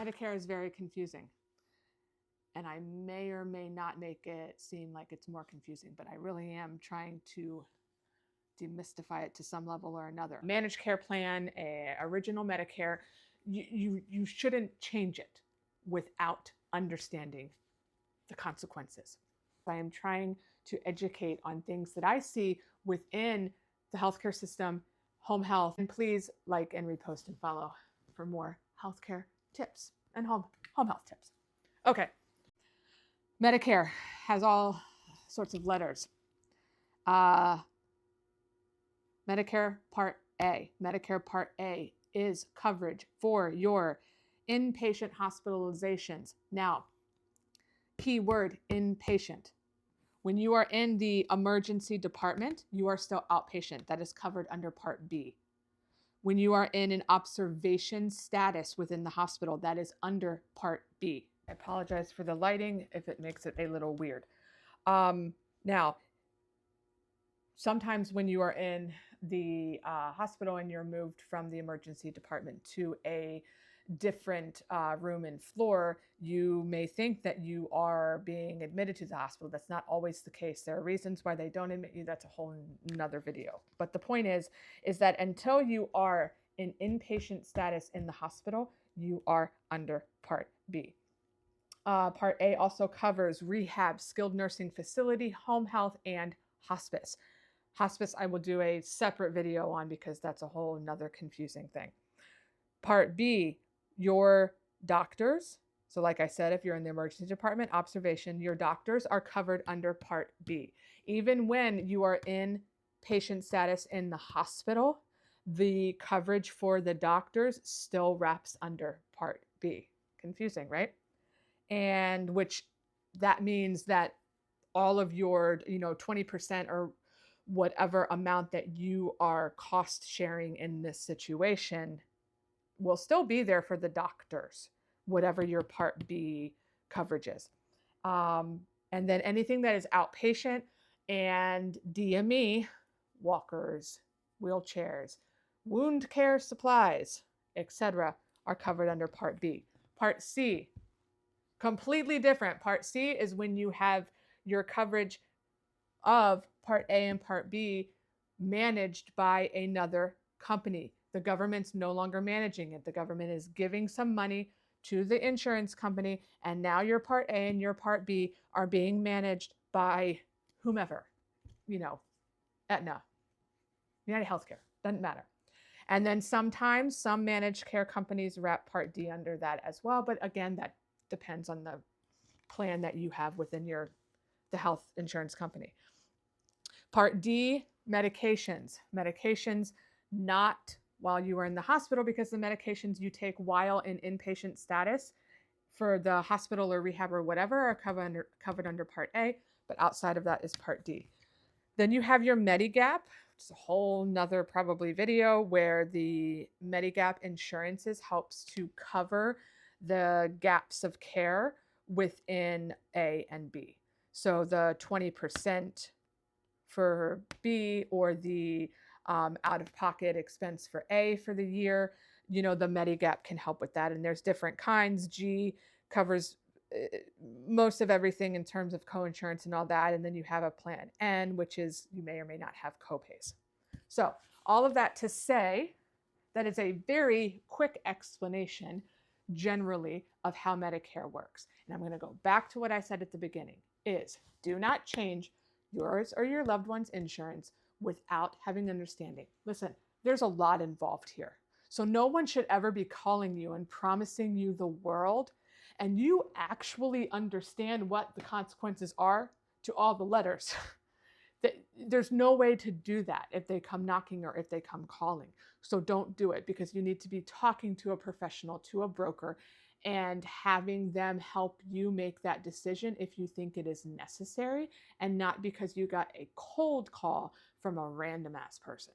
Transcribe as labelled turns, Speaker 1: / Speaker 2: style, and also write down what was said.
Speaker 1: Medicare is very confusing. And I may or may not make it seem like it's more confusing, but I really am trying to demystify it to some level or another. Managed care plan, original Medicare, you shouldn't change it without understanding the consequences. I am trying to educate on things that I see within the healthcare system, home health, and please like and repost and follow for more healthcare tips and home health tips. Okay. Medicare has all sorts of letters. Medicare Part A. Medicare Part A is coverage for your inpatient hospitalizations. Now, keyword inpatient. When you are in the emergency department, you are still outpatient. That is covered under Part B. When you are in an observation status within the hospital, that is under Part B. I apologize for the lighting if it makes it a little weird. Now, sometimes when you are in the hospital and you're moved from the emergency department to a different room and floor, you may think that you are being admitted to the hospital. That's not always the case. There are reasons why they don't admit you. That's a whole nother video. But the point is that until you are in inpatient status in the hospital, you are under Part B. Part A also covers rehab, skilled nursing facility, home health, and hospice. Hospice I will do a separate video on because that's a whole nother confusing thing. Part B, your doctors. So like I said, if you're in the emergency department, observation, your doctors are covered under Part B. Even when you are in patient status in the hospital, the coverage for the doctors still wraps under Part B. Confusing, right? And which that means that all of your, 20% or whatever amount that you are cost sharing in this situation will still be there for the doctors, whatever your Part B coverage is. And then anything that is outpatient and DME, walkers, wheelchairs, wound care supplies, etc., are covered under Part B. Part C, completely different. Part C is when you have your coverage of Part A and Part B managed by another company. The government's no longer managing it. The government is giving some money to the insurance company, and now your Part A and your Part B are being managed by whomever, Aetna, United Healthcare, doesn't matter. And then sometimes some managed care companies wrap Part D under that as well, but again, that depends on the plan that you have within the health insurance company. Part D, medications. Medications not while you are in the hospital, because the medications you take while in inpatient status for the hospital or rehab or whatever are covered under Part A, but outside of that is Part D. Then you have your Medigap, which is a whole nother probably video where the Medigap insurances helps to cover the gaps of care within A and B. So the 20% for B or the out-of-pocket expense for A for the year, the Medigap can help with that. And there's different kinds. G covers most of everything in terms of coinsurance and all that. And then you have a plan N, which is you may or may not have copays. So all of that to say that is a very quick explanation generally of how Medicare works. And I'm going to go back to what I said at the beginning is do not change yours or your loved one's insurance without having understanding. Listen, there's a lot involved here. So no one should ever be calling you and promising you the world, and you actually understand what the consequences are to all the letters. There's no way to do that if they come knocking or if they come calling. So don't do it, because you need to be talking to a professional, to a broker, and having them help you make that decision if you think it is necessary, and not because you got a cold call from a random ass person.